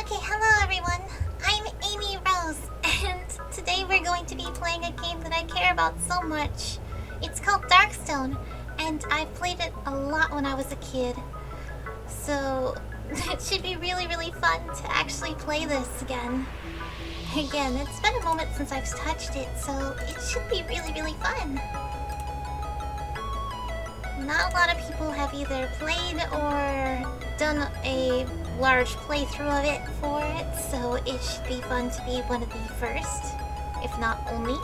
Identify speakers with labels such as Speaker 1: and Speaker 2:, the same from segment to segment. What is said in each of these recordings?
Speaker 1: Okay, hello everyone. I'm Amy Rose, and today we're going to be playing a game that I care about so much. It's called Darkstone, and I've played it a lot when I was a kid. So it should be really, really fun to actually play this again. Again, it's been a moment since I've touched it, so it should be really, really fun. Not a lot of people have either played or done a large playthrough of it for it, so it should be fun to be one of the first, if not only.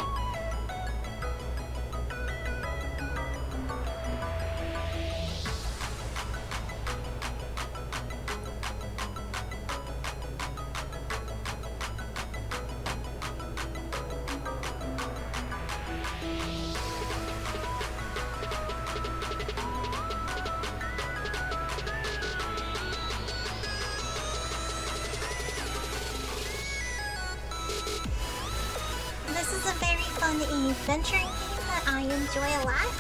Speaker 1: This is a very fun adventuring game that I enjoy a lot,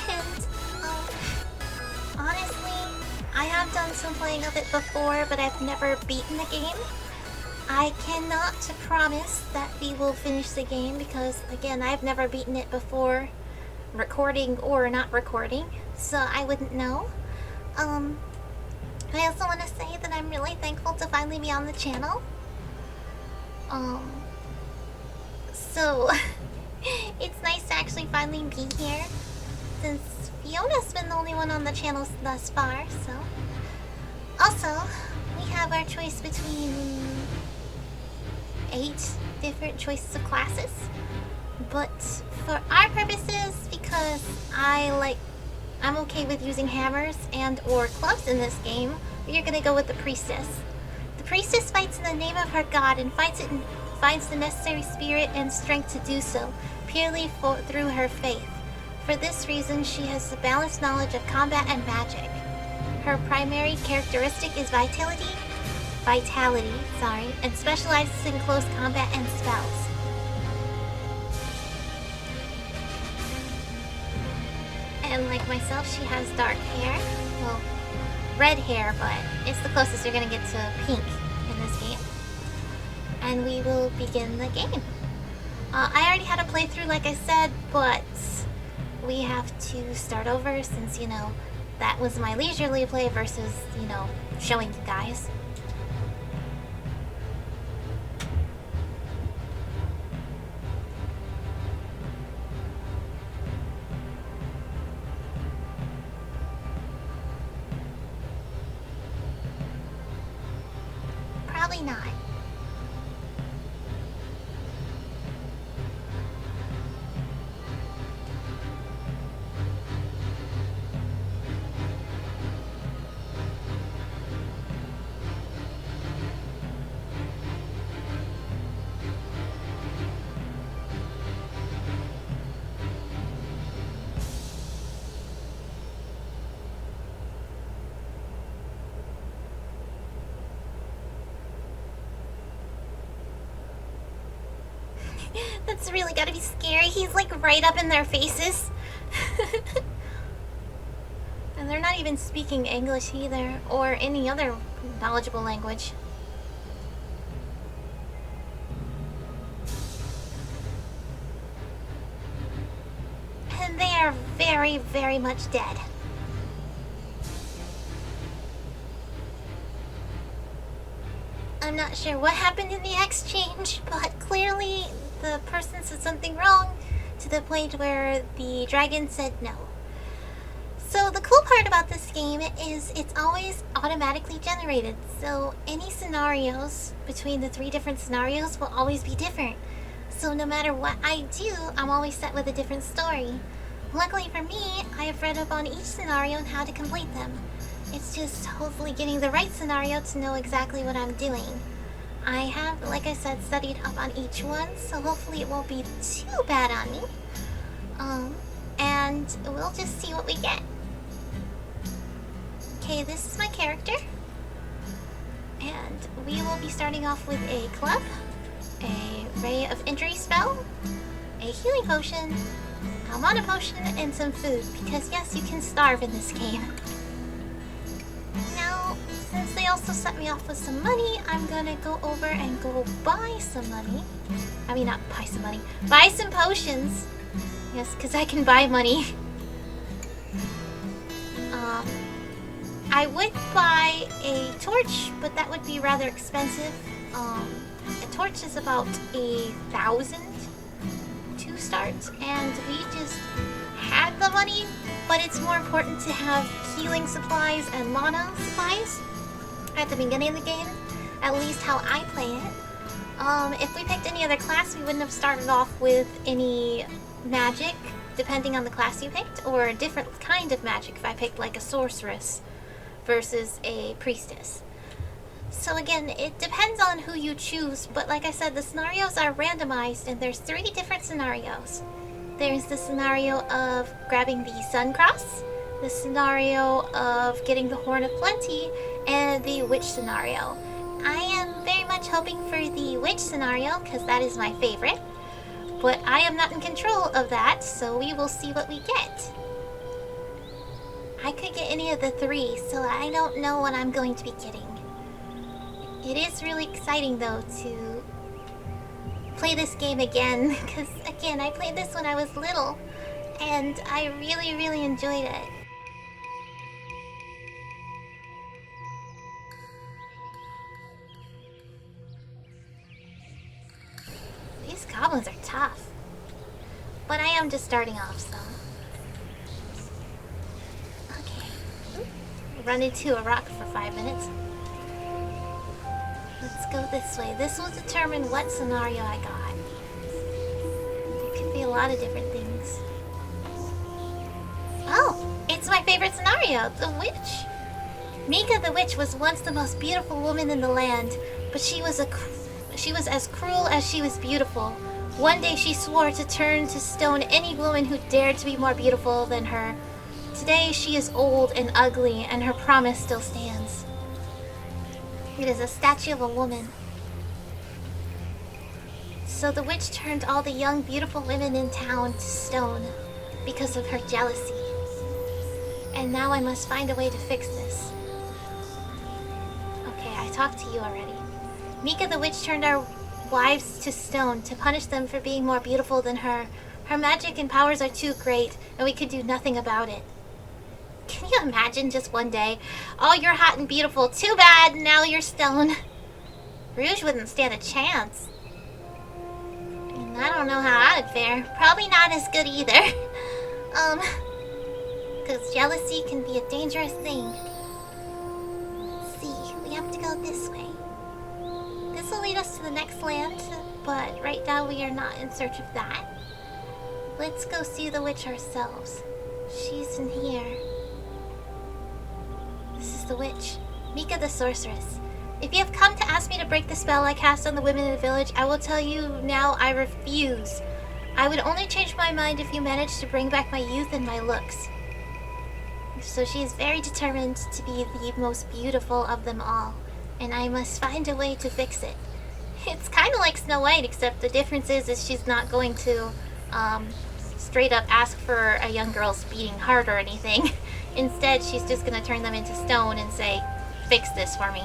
Speaker 1: and honestly, I have done some playing of it before, but I've never beaten the game. I cannot promise that we will finish the game because, again, I've never beaten it before, recording or not recording, so I wouldn't know. I also want to say that I'm really thankful to finally be on the channel. So, it's nice to actually finally be here, since Fiona's been the only one on the channel thus far, so... Also, we have our choice between 8 different choices of classes, but for our purposes, because I'm okay with using hammers and or clubs in this game, we're gonna go with the Priestess. The Priestess fights in the name of her god and finds the necessary spirit and strength to do so, purely through her faith. For this reason, she has a balanced knowledge of combat and magic. Her primary characteristic is vitality, and specializes in close combat and spells. And like myself, she has dark hair. Well, red hair, but it's the closest you're gonna get to pink in this game. And we will begin the game. I already had a playthrough, like I said, but we have to start over since, you know, that was my leisurely play versus, you know, showing you guys. Probably not. That's really gotta be scary. He's like right up in their faces. And they're not even speaking English either, or any other knowledgeable language. And they are very, very much dead. I'm not sure what happened in the exchange, but clearly the person said something wrong to the point where the dragon said no. So the cool part about this game is it's always automatically generated, so any scenarios between the 3 different scenarios will always be different. So no matter what I do, I'm always set with a different story. Luckily for me, I have read up on each scenario and how to complete them. It's just hopefully getting the right scenario to know exactly what I'm doing. I have, like I said, studied up on each one, so hopefully it won't be too bad on me. And we'll just see what we get. Okay, this is my character. And we will be starting off with a club, a ray of injury spell, a healing potion, a mana potion, and some food, because yes, you can starve in this game. Now, since they also set me off with some money, I'm gonna go over and go buy some money. I mean, not buy some money. Buy some potions. Yes, because I can buy money. I would buy a torch, but that would be rather expensive. A torch is about 1,000 to start, and we just had the money, but it's more important to have healing supplies and mana supplies at the beginning of the game, at least how I play it. If we picked any other class, we wouldn't have started off with any magic, depending on the class you picked, or a different kind of magic if I picked like a sorceress versus a priestess. So again, it depends on who you choose, but like I said, the scenarios are randomized, and there's 3 different scenarios. There's the scenario of grabbing the Sun Cross, the scenario of getting the Horn of Plenty, and the Witch scenario. I am very much hoping for the Witch scenario, because that is my favorite, but I am not in control of that, so we will see what we get. I could get any of the 3, so I don't know what I'm going to be getting. It is really exciting, though, to play this game again, because, again, I played this when I was little, and I really, really enjoyed it. These goblins are tough, but I am just starting off, so... Okay. Run into a rock for 5 minutes. Let's go this way. This will determine what scenario I got. It could be a lot of different things. Oh! It's my favorite scenario! The witch! Mika the witch was once the most beautiful woman in the land, but she was as cruel as she was beautiful. One day she swore to turn to stone any woman who dared to be more beautiful than her. Today she is old and ugly, and her promise still stands. It is a statue of a woman. So the witch turned all the young, beautiful women in town to stone because of her jealousy. And now I must find a way to fix this. Okay, I talked to you already. Mika the witch turned our wives to stone to punish them for being more beautiful than her. Her magic and powers are too great, and we could do nothing about it. Can you imagine just one day? Oh, you're hot and beautiful. Too bad, now you're stone. Rouge wouldn't stand a chance. And I don't know how I'd fare. Probably not as good either. Because jealousy can be a dangerous thing. Let's see, we have to go this way. This will lead us to the next land, but right now we are not in search of that. Let's go see the witch ourselves. She's in here. This is the witch, Mika the sorceress. If you have come to ask me to break the spell I cast on the women in the village, I will tell you now I refuse. I would only change my mind if you managed to bring back my youth and my looks. So she is very determined to be the most beautiful of them all, and I must find a way to fix it. It's kind of like Snow White, except the difference is she's not going to straight up ask for a young girl's beating heart or anything. Instead, she's just going to turn them into stone and say, fix this for me.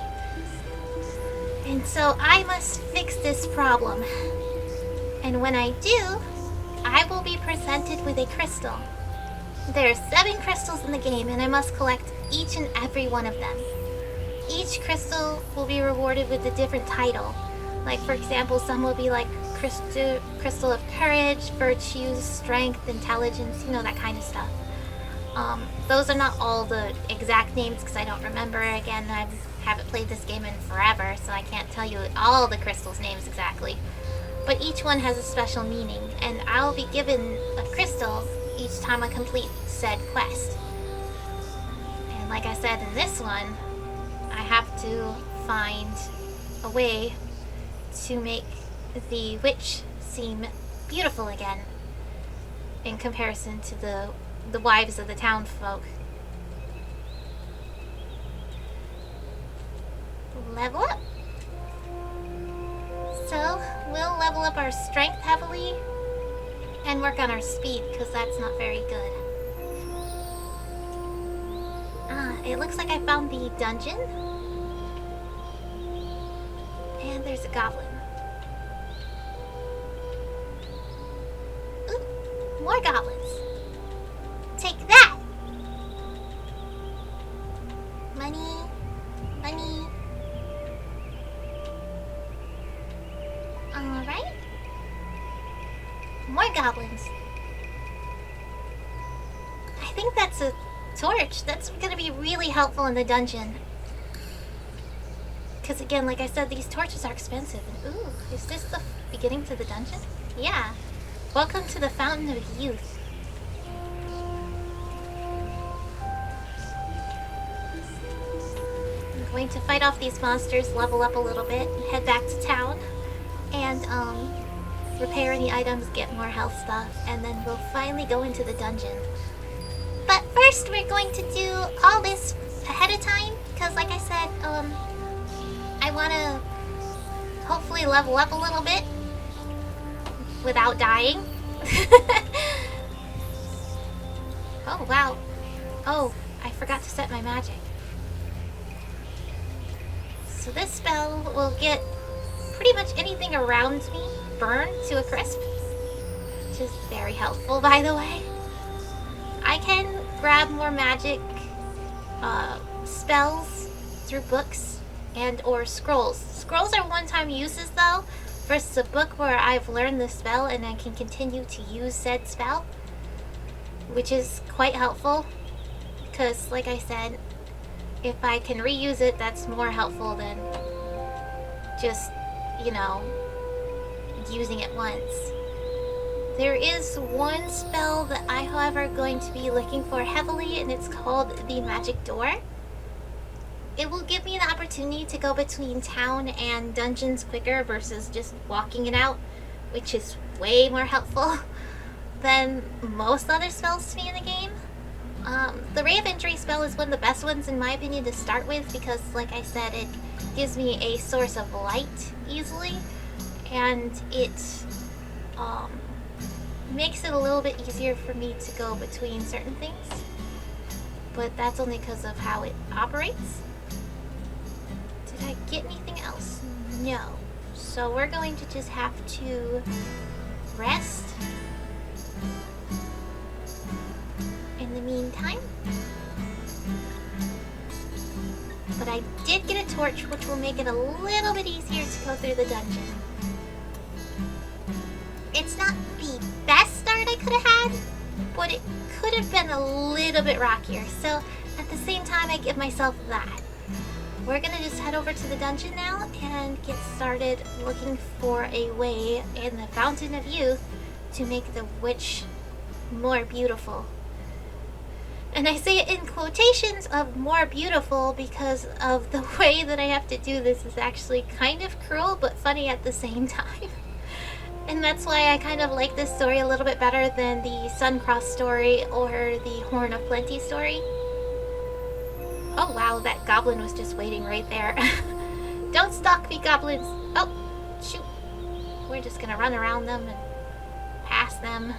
Speaker 1: And so I must fix this problem. And when I do, I will be presented with a crystal. There are 7 crystals in the game, and I must collect each and every one of them. Each crystal will be rewarded with a different title. Like, for example, some will be like crystal of courage, virtue, strength, intelligence, you know, that kind of stuff. Those are not all the exact names because I don't remember. Again, I haven't played this game in forever, so I can't tell you all the crystals' names exactly. But each one has a special meaning, and I'll be given a crystal each time I complete said quest. And like I said in this one, I have to find a way to make the witch seem beautiful again in comparison to the wives of the townfolk. Level up. So we'll level up our strength heavily and work on our speed because that's not very good. It looks like I found the dungeon. And there's a goblin. Ooh, more goblins. Take that! Money. Money. Alright. More goblins. I think that's a torch. That's gonna be really helpful in the dungeon. Because again, like I said, these torches are expensive. And ooh, is this the beginning to the dungeon? Yeah. Welcome to the Fountain of Youth. I'm going to fight off these monsters, level up a little bit, head back to town, and repair any items, get more health stuff, and then we'll finally go into the dungeon. But first, we're going to do all this ahead of time, because like I said, I want to hopefully level up a little bit without dying. Oh, wow. Oh, I forgot to set my magic. So this spell will get pretty much anything around me burned to a crisp, which is very helpful, by the way. I can grab more magic spells through books and or scrolls. Scrolls are one-time uses though, versus a book where I've learned the spell and I can continue to use said spell, which is quite helpful because, like I said, if I can reuse it, that's more helpful than just, you know, using it once. There is one spell that I, however, going to be looking for heavily, and it's called the Magic Door. It will give me the opportunity to go between town and dungeons quicker versus just walking it out, which is way more helpful than most other spells to me in the game. The Ray of Entry spell is one of the best ones in my opinion to start with because, like I said, it gives me a source of light easily, and it makes it a little bit easier for me to go between certain things, but that's only because of how it operates. Did I get anything else? No. So we're going to just have to rest in the meantime. But I did get a torch, which will make it a little bit easier to go through the dungeon. It's not the best start I could have had, but it could have been a little bit rockier. So at the same time, I give myself that. We're gonna just head over to the dungeon now and get started looking for a way in the Fountain of Youth to make the witch more beautiful. And I say it in quotations of more beautiful because of the way that I have to do this is actually kind of cruel but funny at the same time. And that's why I kind of like this story a little bit better than the Suncross story or the Horn of Plenty story. Oh wow, that goblin was just waiting right there. Don't stalk me, goblins! Oh, shoot. We're just gonna run around them and pass them,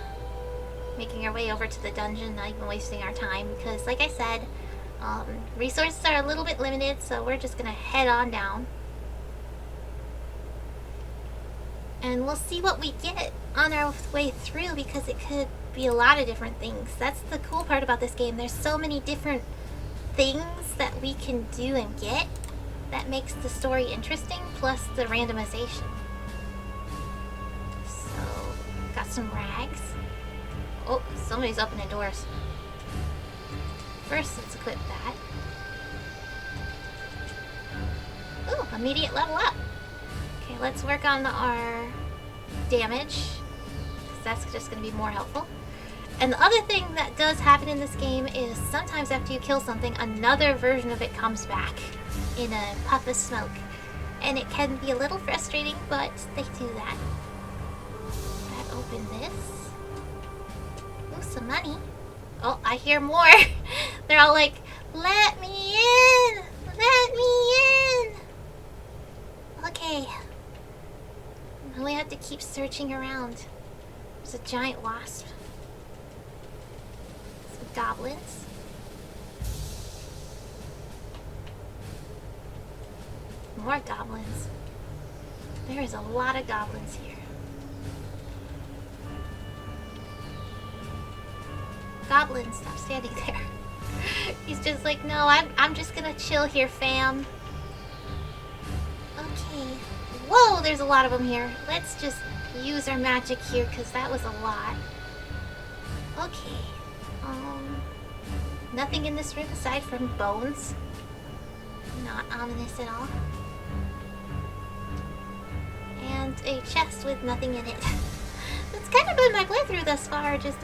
Speaker 1: making our way over to the dungeon, not even wasting our time, because like I said, resources are a little bit limited, so we're just gonna head on down. And we'll see what we get on our way through, because it could be a lot of different things. That's the cool part about this game. There's so many different things that we can do and get that makes the story interesting, plus the randomization. So, got some rags. Oh, somebody's opening doors. First, let's equip that. Ooh, immediate level up. Okay, let's work on our damage, because that's just going to be more helpful. And the other thing that does happen in this game is sometimes after you kill something, another version of it comes back in a puff of smoke. And it can be a little frustrating, but they do that. That open this. Ooh, some money. Oh, I hear more. They're all like, let me in! Let me in! Okay. Now we have to keep searching around. There's a giant wasp. Some goblins. More goblins. There is a lot of goblins here. Goblin, stop standing there. He's just like, no, I'm just gonna chill here, fam. Okay. Whoa, there's a lot of them here. Let's just use our magic here, because that was a lot. Okay. Nothing in this room aside from bones. Not ominous at all. And a chest with nothing in it. That's kind of been my playthrough thus far. Just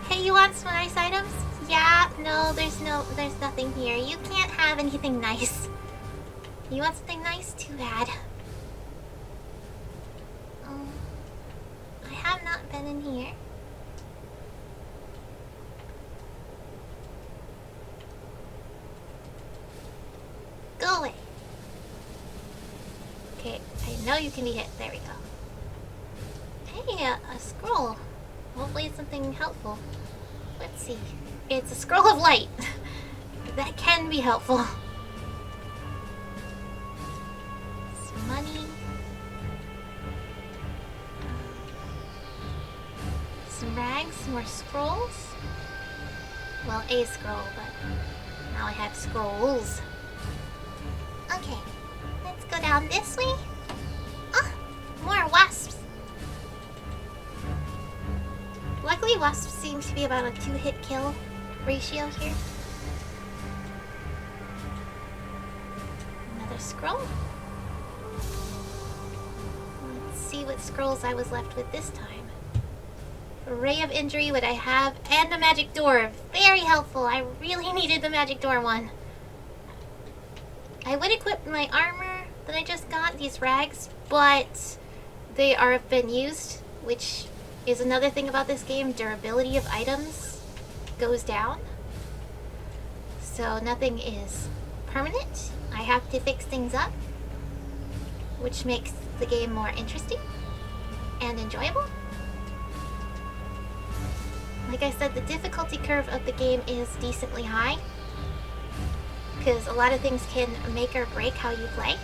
Speaker 1: hey, you want some nice items? Yeah, no, there's nothing here. You can't have anything nice. You want something nice? Too bad. I have not been in here. Go away. Okay, I know you can be hit. There we go. Hey, a scroll. Hopefully it's something helpful. Let's see. It's a scroll of light. That can be helpful. Some money. Some rags, some more scrolls. Well, a scroll, but now I have scrolls. Okay, let's go down this way. Oh, more wasps. Luckily, wasps seem to be about a 2-hit kill ratio here. Another scroll. Let's see what scrolls I was left with this time. A ray of injury, what I have, and a magic door. Very helpful. I really needed the magic door one. I would equip my armor that I just got, these rags, but they have been used, which is another thing about this game. Durability of items goes down. So nothing is permanent. I have to fix things up, which makes the game more interesting and enjoyable. Like I said, the difficulty curve of the game is decently high, because a lot of things can make or break how you play,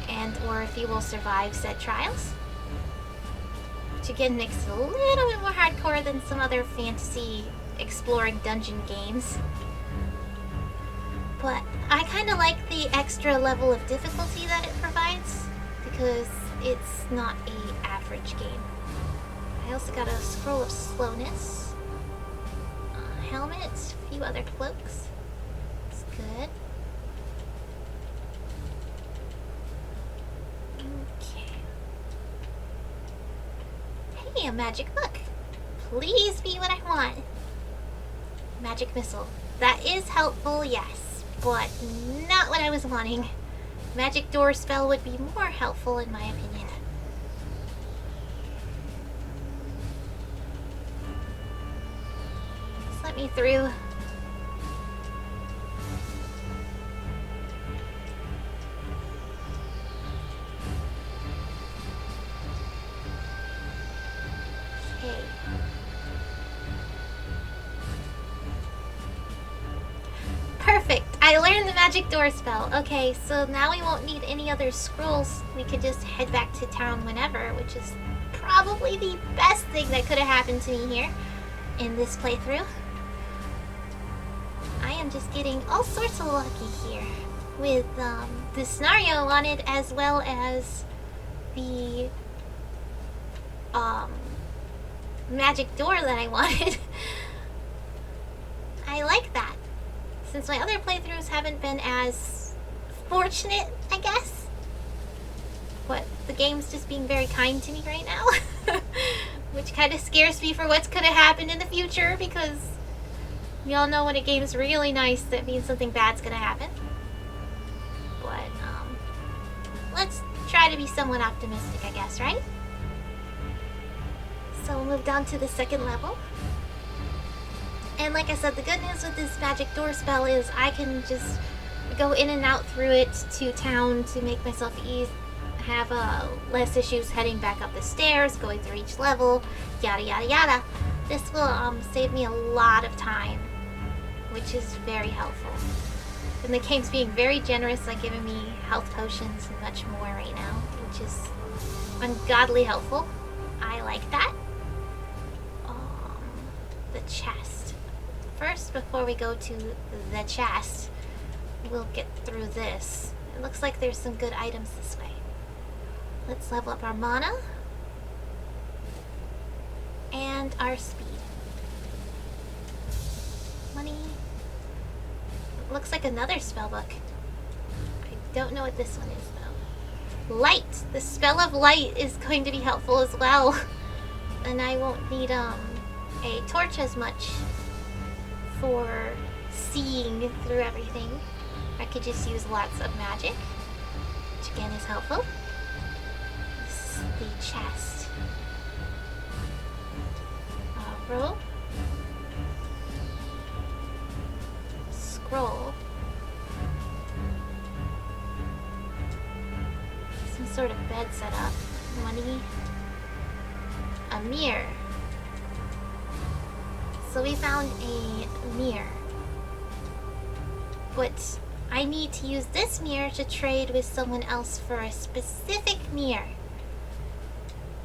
Speaker 1: and or if you will survive said trials, which again makes it a little bit more hardcore than some other fantasy exploring dungeon games. But I kind of like the extra level of difficulty that it provides, because it's not an average game. I also got a scroll of slowness, a helmet, a few other cloaks. Good. Okay. Hey, a magic book. Please be what I want. Magic missile. That is helpful, yes, but not what I was wanting. Magic door spell would be more helpful in my opinion. Just let me through. Perfect! I learned the magic door spell. Okay, so now we won't need any other scrolls. We could just head back to town whenever, which is probably the best thing that could have happened to me here in this playthrough. I am just getting all sorts of lucky here with the scenario I wanted, as well as the magic door that I wanted. I like that, since my other playthroughs haven't been as fortunate, I guess. But the game's just being very kind to me right now, which kind of scares me for what's gonna happen in the future, because we all know when a game's really nice, that means something bad's gonna happen. But let's try to be somewhat optimistic, I guess, right? So we'll move down to the second level. And like I said, the good news with this magic door spell is I can just go in and out through it to town to make myself have less issues heading back up the stairs, going through each level, yada yada yada. This will save me a lot of time, which is very helpful. And the game's being very generous, like giving me health potions and much more right now, which is ungodly helpful. I like that. The chest. First, before we go to the chest, we'll get through this. It looks like there's some good items this way. Let's level up our mana and our speed. Money. Looks like another spell book. I don't know what this one is though. Light! The spell of light is going to be helpful as well. And I won't need a torch as much for seeing through everything. I could just use lots of magic, which again is helpful. This is the chest. Rope. Scroll. Some sort of bed setup. Money. A mirror. So we found a mirror. But I need to use this mirror to trade with someone else for a specific mirror.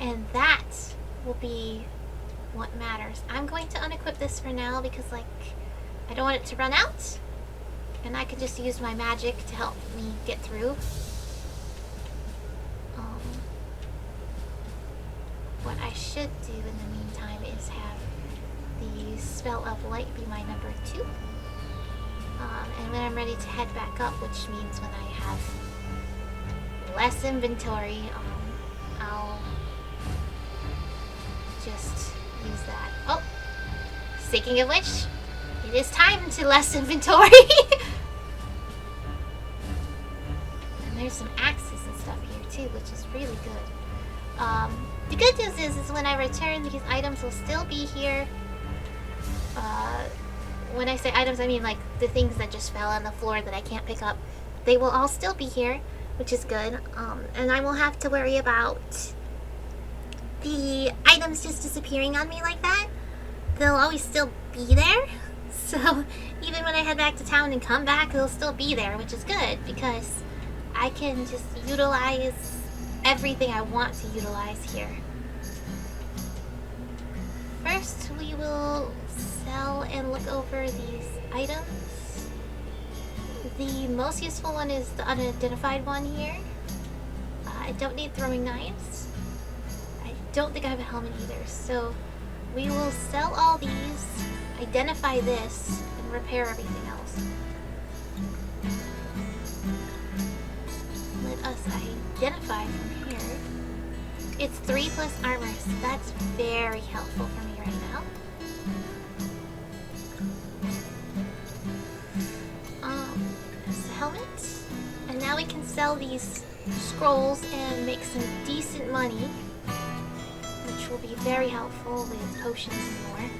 Speaker 1: And that will be what matters. I'm going to unequip this for now because, like, I don't want it to run out. And I can just use my magic to help me get through. What I should do in the meantime is have the spell of light be my number 2. And when I'm ready to head back up, which means when I have less inventory, I'll just use that. Oh! Speaking of which, it is time to less inventory! And there's some axes and stuff here too, which is really good. The good news is when I return, these items will still be here. When I say items, I mean like the things that just fell on the floor that I can't pick up. They will all still be here, which is good. And I won't have to worry about the items just disappearing on me like that. They'll always still be there. So even when I head back to town and come back, they'll still be there, which is good because I can just utilize everything I want to utilize here. First, we will sell and look over these items. The most useful one is the unidentified one here. I don't need throwing knives. I don't think I have a helmet either, so we will sell all these, identify this, and repair everything else. Let us identify from here. It's 3 plus armor, so that's very helpful for me right now. That's the helmet. And now we can sell these scrolls and make some decent money, which will be very helpful with potions and more.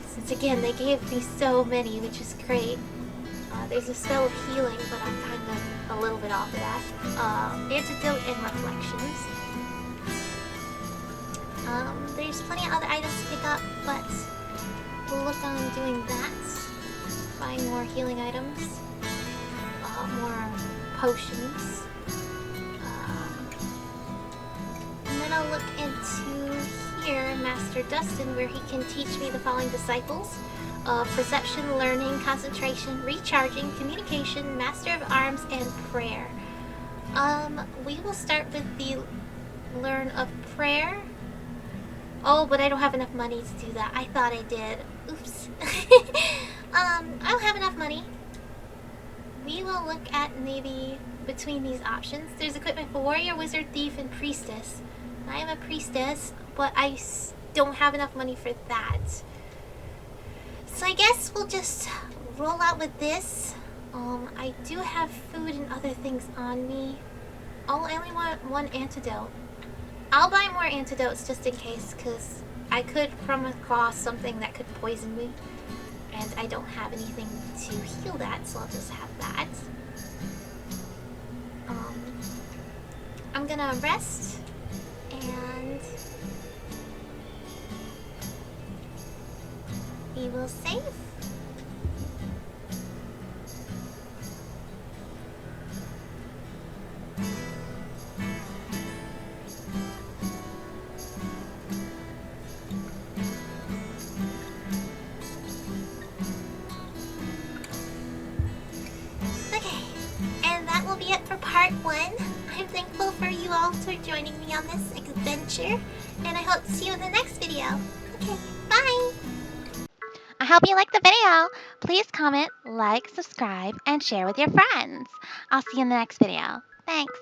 Speaker 1: Since again, they gave me so many, which is great. There's a spell of healing, but I'm kind of a little bit off of that. Antidote and reflections. There's plenty of other items to pick up, but we'll look on doing that. Buying more healing items. More potions. And then I'll look into here, Master Dustin, where he can teach me the following disciples. Perception, learning, concentration, recharging, communication, master of arms, and prayer. We will start with the learn of prayer. Oh, but I don't have enough money to do that. I thought I did. Oops. I don't have enough money. We will look at maybe between these options. There's equipment for warrior, wizard, thief, and priestess. I am a priestess, but I don't have enough money for that. So I guess we'll just roll out with this. I do have food and other things on me. I only want 1 antidote. I'll buy more antidotes just in case, because I could come across something that could poison me. And I don't have anything to heal that, so I'll just have that. I'm gonna rest, and we will save. for part 1. I'm thankful for you all for joining me on this adventure, and I hope to see you in the next video. Okay, bye!
Speaker 2: I hope you liked the video. Please comment, like, subscribe, and share with your friends. I'll see you in the next video. Thanks.